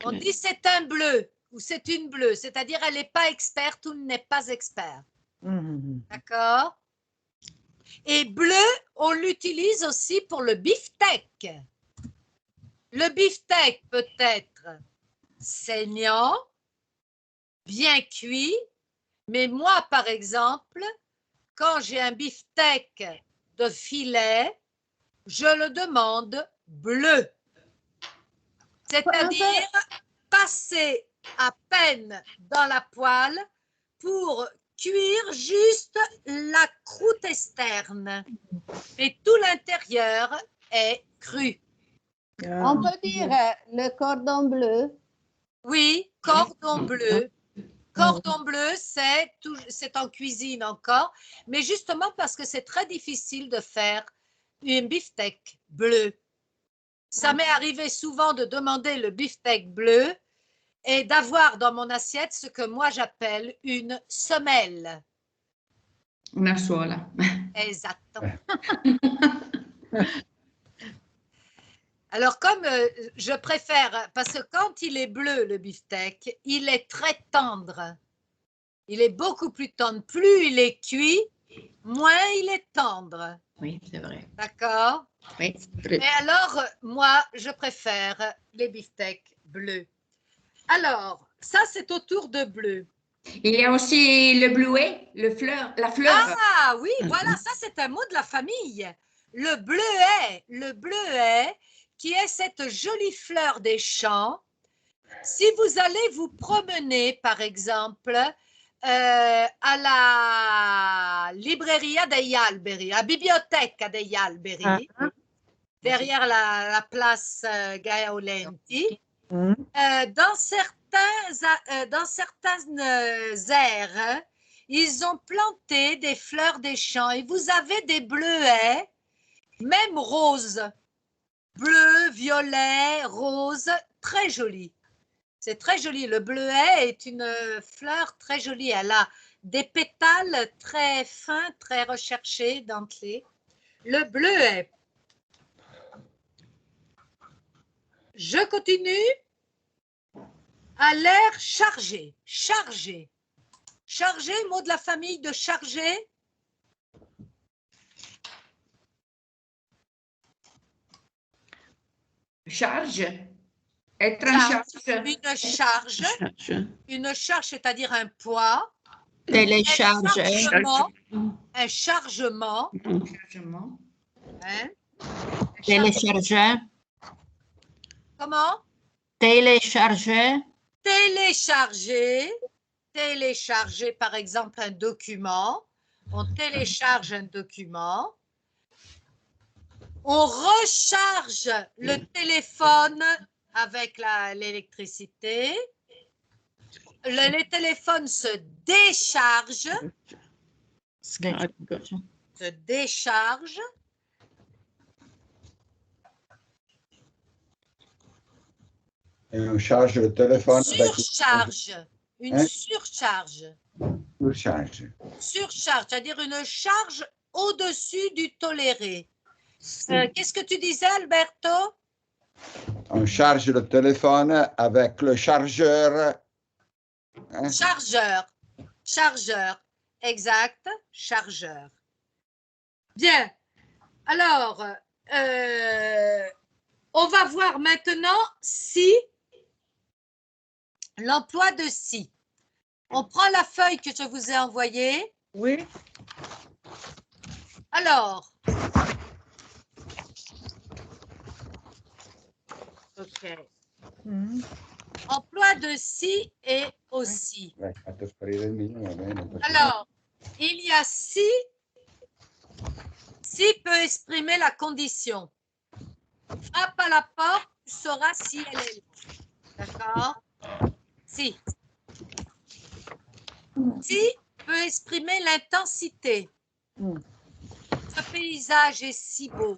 S1: On dit c'est un bleu ou c'est une bleue, c'est-à-dire elle n'est pas experte ou n'est pas expert. D'accord? Et bleu, on l'utilise aussi pour le beefsteak. Le beefsteak peut être saignant, bien cuit, mais moi, par exemple, quand j'ai un beefsteak de filet, je le demande bleu. C'est-à-dire passer à peine dans la poêle pour cuire juste la croûte externe. Et tout l'intérieur est cru.
S9: On peut dire le cordon bleu.
S1: Oui, cordon bleu. Cordon bleu, c'est en cuisine encore, mais justement parce que c'est très difficile de faire une beefsteak bleu. Ça m'est arrivé souvent de demander le beefsteak bleu et d'avoir dans mon assiette ce que moi j'appelle une semelle.
S8: Una sola.
S1: Exactement. Alors, comme je préfère, parce que quand il est bleu, le beefsteak, il est très tendre. Il est beaucoup plus tendre. Plus il est cuit, moins il est tendre.
S8: Oui, c'est vrai.
S1: D'accord?
S8: Oui.
S1: Et alors, moi, je préfère les beefsteaks bleus. Alors, ça, c'est autour de bleu.
S8: Il y a aussi le bleuet, la fleur.
S1: Ah oui, voilà, ça, c'est un mot de la famille. Le bleuet, qui est cette jolie fleur des champs. Si vous allez vous promener, par exemple, à la librairie degli alberi, à la bibliothèque degli alberi, derrière la place Gaolenti. Dans certaines aires, ils ont planté des fleurs des champs et vous avez des bleuets, même roses, bleu, violet, rose, très joli. C'est très joli. Le bleuet est une fleur très jolie. Elle a des pétales très fins, très recherchés, dentelés. Le bleuet. Je continue. À l'air chargé. Chargé. Chargé, mot de la famille de chargé.
S8: Charge. Être en charge.
S1: Une charge, c'est-à-dire un poids.
S10: Télécharge.
S1: Un chargement. Hein?
S10: Télécharger.
S1: Comment?
S10: Télécharger.
S1: Télécharger. Télécharger, par exemple, un document. On télécharge un document. On recharge le téléphone avec l'électricité. Les téléphones se déchargent. Se déchargent.
S6: Et on charge le téléphone.
S1: Surcharge. Une surcharge.
S6: Surcharge.
S1: Surcharge, c'est-à-dire une charge au-dessus du toléré. Qu'est-ce que tu disais, Alberto?
S6: On charge le téléphone avec le chargeur. Hein?
S1: Chargeur. Chargeur. Exact. Chargeur. Bien. Alors, on va voir maintenant si l'emploi de si. On prend la feuille que je vous ai envoyée.
S2: Oui.
S1: Alors. OK. Emploi de si et aussi. Alors, il y a si. Si peut exprimer la condition. Frappe à la porte, tu sauras si elle est là. D'accord? Si. Si peut exprimer l'intensité. Ce paysage est si beau.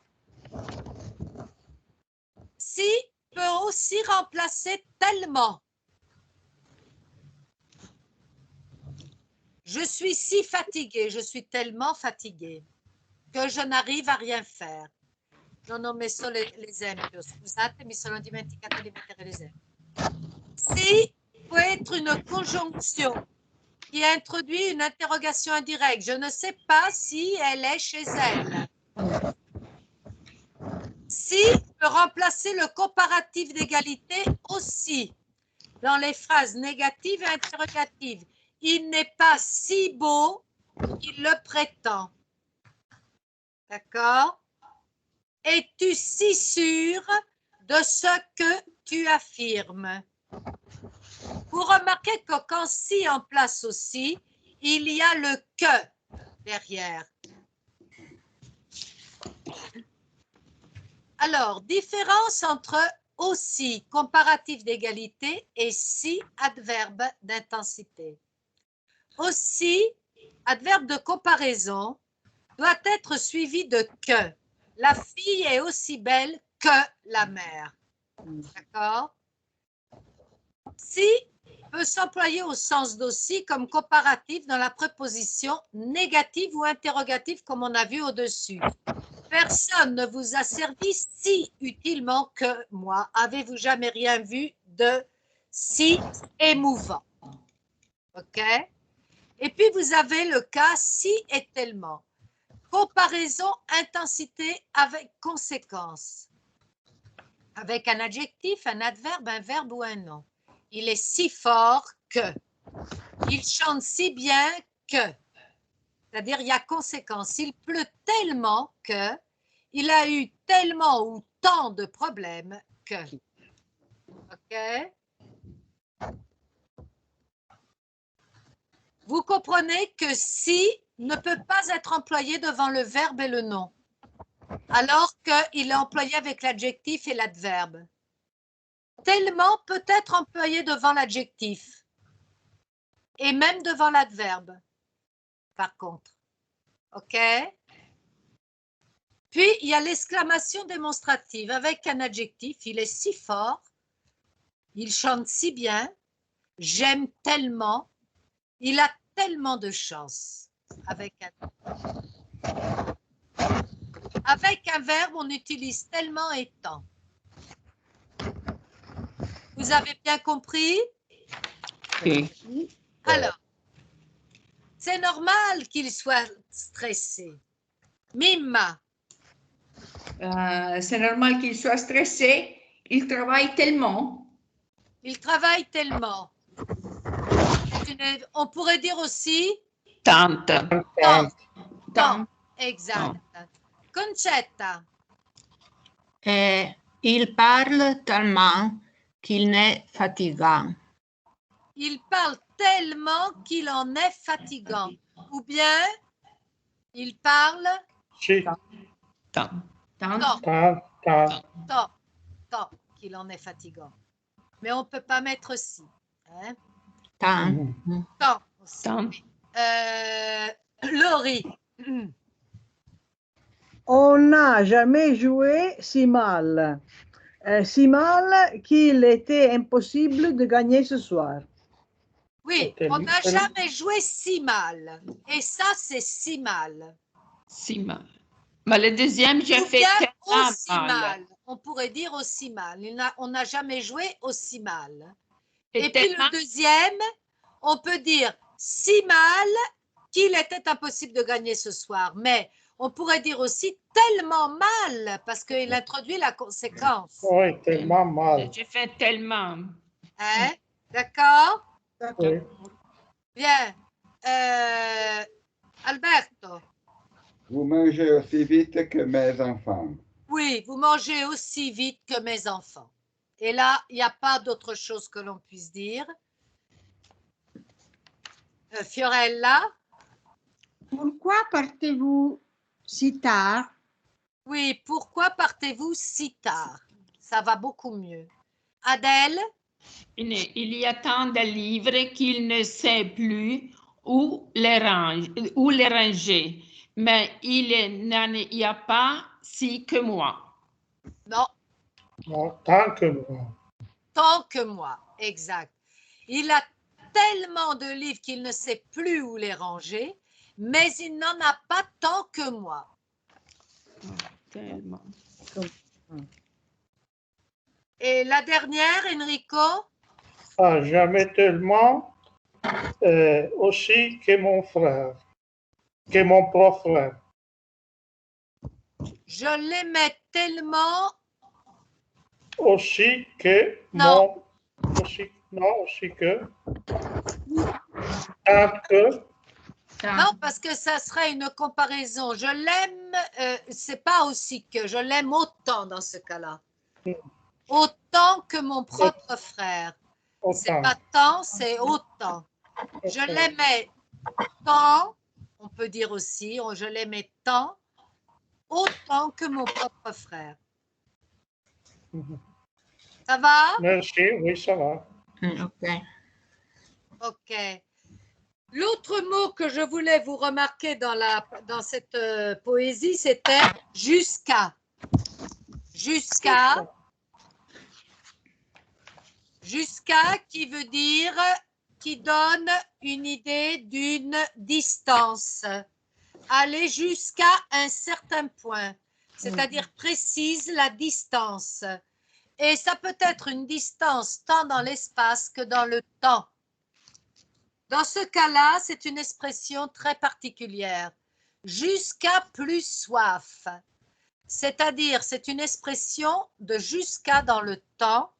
S1: Si peut aussi remplacer tellement. Je suis si fatiguée, je suis tellement fatiguée che je n'arrive a rien faire. Non ho messo l'esempio, scusate, mi sono dimenticato di mettere l'esempio. Si peut être une conjonction qui introduit une interrogation indirecte. Je ne sais pas si elle est chez elle. Si peut remplacer le comparatif d'égalité aussi dans les phrases négatives et interrogatives. Il n'est pas si beau qu'il le prétend. D'accord? Es-tu si sûr de ce que tu affirmes? Vous remarquez que quand si en place aussi, il y a le que derrière. Alors, différence entre aussi, comparatif d'égalité, et si, adverbe d'intensité. Aussi, adverbe de comparaison, doit être suivi de que. La fille est aussi belle que la mère. D'accord? Si peut s'employer au sens d'aussi comme comparatif dans la préposition négative ou interrogative comme on a vu au-dessus. Personne ne vous a servi si utilement que moi. Avez-vous jamais rien vu de si émouvant? OK? Et puis vous avez le cas si et tellement. Comparaison, intensité avec conséquence. Avec un adjectif, un adverbe, un verbe ou un nom. Il est si fort que. Il chante si bien que. C'est-à-dire, il y a conséquence. Il pleut tellement que. Il a eu tellement ou tant de problèmes que. OK? Vous comprenez que si ne peut pas être employé devant le verbe et le nom. alors qu'il est employé avec l'adjectif et l'adverbe. Tellement peut être employé devant l'adjectif et même devant l'adverbe, par contre. OK? Puis, il y a l'exclamation démonstrative avec un adjectif. Il est si fort, il chante si bien, j'aime tellement, il a tellement de chance. Avec un verbe, on utilise tellement et tant. Vous avez bien compris?
S10: Oui.
S1: Alors, c'est normal qu'il soit stressé. Mima.
S8: C'est normal qu'il soit stressé. Il travaille tellement.
S1: Il travaille tellement. On pourrait dire aussi
S10: Tante.
S1: tant. Exact. Concetta.
S10: Il parle tellement qu'il est fatigant.
S1: Il parle tellement qu'il en est fatigant. Ou bien, il parle
S4: Sì.
S10: Tant.
S1: tant, qu'il en est fatigant. Mais on ne peut pas mettre si. Hein?
S10: Tant.
S1: Tant aussi.
S10: Tant.
S1: Laurie.
S2: On n'a jamais joué si mal. Si mal qu'il était impossible de gagner ce soir.
S1: Oui, on n'a jamais joué si mal. Et ça, c'est si mal.
S10: Si mal. Mais le deuxième, j'ai fait tellement
S1: aussi mal. On pourrait dire aussi mal. On n'a jamais joué aussi mal. Et puis le deuxième, on peut dire si mal qu'il était impossible de gagner ce soir. Mais on pourrait dire aussi tellement mal parce qu'il introduit la conséquence.
S4: Oui, tellement mal.
S10: J'ai fait tellement.
S1: Hein? D'accord?
S4: Oui.
S1: Bien. Alberto.
S6: Vous mangez aussi vite que mes enfants.
S1: Oui, vous mangez aussi vite que mes enfants. Et là, il n'y a pas d'autre chose que l'on puisse dire. Fiorella?
S3: Pourquoi partez-vous si tard?
S1: Oui, pourquoi partez-vous si tard? Ça va beaucoup mieux. Adèle?
S10: Il y a tant de livres qu'il ne sait plus où les ranger. Mais il n'en y a pas si que moi.
S1: Non.
S4: Non, tant que moi.
S1: Tant que moi, exact. Il a tellement de livres qu'il ne sait plus où les ranger, mais il n'en a pas tant que moi.
S10: Tellement.
S1: Et la dernière, Enrico?
S4: Ah, jamais tellement aussi que mon frère, que mon propre frère.
S1: Je l'aimais tellement.
S4: Aussi que
S1: non.
S4: aussi que. Tant que.
S1: Non, parce que ça serait une comparaison. Je l'aime, c'est pas aussi que, je l'aime autant dans ce cas-là. Autant que mon propre frère. C'est pas tant, c'est autant. Je l'aimais tant, on peut dire aussi, je l'aimais tant, autant que mon propre frère. Ça va?
S4: Merci, oui, ça va.
S10: Ok.
S1: Ok. L'autre mot que je voulais vous remarquer dans cette poésie, c'était jusqu'à. Jusqu'à. Jusqu'à qui veut dire, qui donne une idée d'une distance. Aller jusqu'à un certain point, c'est-à-dire précise la distance. Et ça peut être une distance tant dans l'espace que dans le temps. Dans ce cas-là, c'est une expression très particulière. Jusqu'à plus soif. C'est-à-dire, c'est une expression de jusqu'à dans le temps,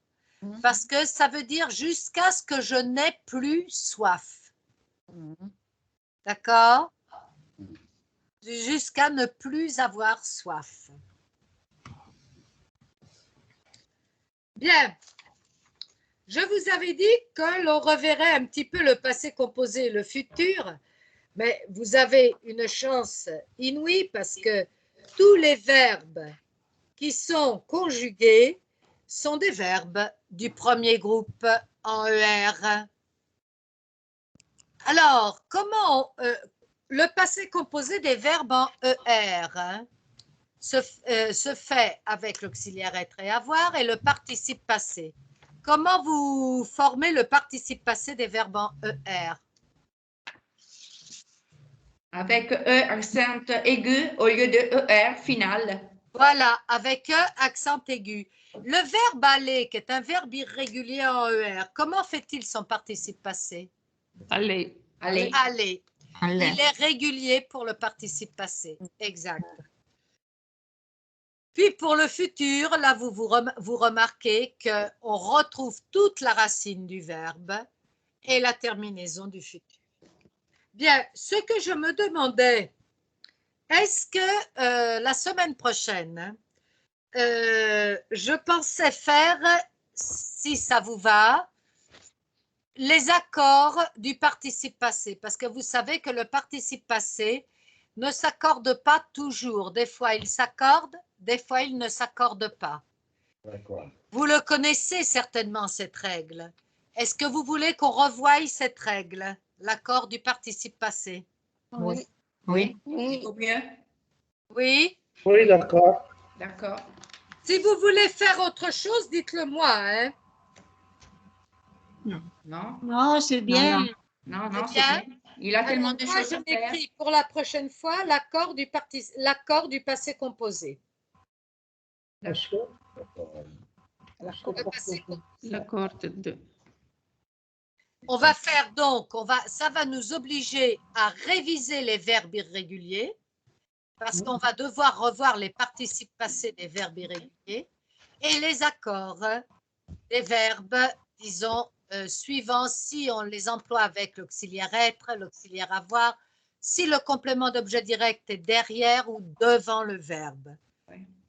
S1: parce que ça veut dire jusqu'à ce que je n'ai plus soif. D'accord? Jusqu'à ne plus avoir soif. Bien. Je vous avais dit que l'on reverrait un petit peu le passé composé et le futur, mais vous avez une chance inouïe parce que tous les verbes qui sont conjugués sont des verbes du premier groupe en ER. Alors, comment le passé composé des verbes en ER se fait avec l'auxiliaire être et avoir et le participe passé. Comment vous formez le participe passé des verbes en ER?
S8: Avec E accent aigu au lieu de ER final.
S1: Voilà, avec E accent aigu. Le verbe aller, qui est un verbe irrégulier en ER, comment fait-il son participe passé?
S10: Aller.
S8: Aller.
S1: Aller. Il est régulier pour le participe passé. Exact. Puis pour le futur, là, vous remarquez qu'on retrouve toute la racine du verbe et la terminaison du futur. Bien, ce que je me demandais, est-ce que la semaine prochaine, je pensais faire, si ça vous va, les accords du participe passé, parce que vous savez que le participe passé ne s'accorde pas toujours. Des fois, il s'accorde, des fois, il ne s'accorde pas. Vous le connaissez certainement, cette règle. Est-ce que vous voulez qu'on revoie cette règle, l'accord du participe passé?
S8: Oui.
S3: Oui.
S8: Au mieux.
S1: Oui?
S4: Oui, d'accord.
S8: D'accord.
S1: Si vous voulez faire autre chose, dites-le moi. Hein?
S8: Non.
S3: Non, c'est bien.
S8: Non,
S1: C'est
S8: c'est
S1: bien.
S8: bien. Il a tellement de
S1: Moi,
S8: choses
S1: je
S8: à faire.
S1: m'écris pour la prochaine fois l'accord du passé composé.
S4: D'accord.
S1: Le passé composé.
S10: L'accord de.
S1: On va faire donc, ça va nous obliger à réviser les verbes irréguliers parce qu'on va devoir revoir les participes passés des verbes irréguliers et les accords des verbes, disons, suivants si on les emploie avec l'auxiliaire être, l'auxiliaire avoir, si le complément d'objet direct est derrière ou devant le verbe.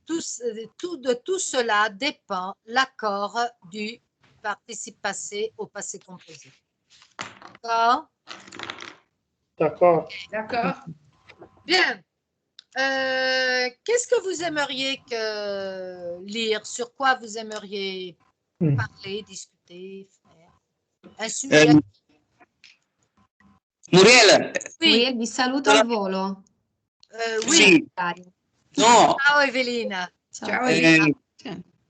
S1: De tout cela dépend l'accord du participe passé au passé composé. D'accord?
S4: D'accord.
S8: D'accord.
S1: Bien. Qu'est-ce que vous aimeriez lire? Sur quoi vous aimeriez parler, discuter, faire? Un sujet?
S11: Muriel,
S1: Oui.
S7: Vi saluto al volo.
S1: Oui.
S11: sì, no,
S1: Ciao Evelina.
S7: Ciao.
S8: Ciao.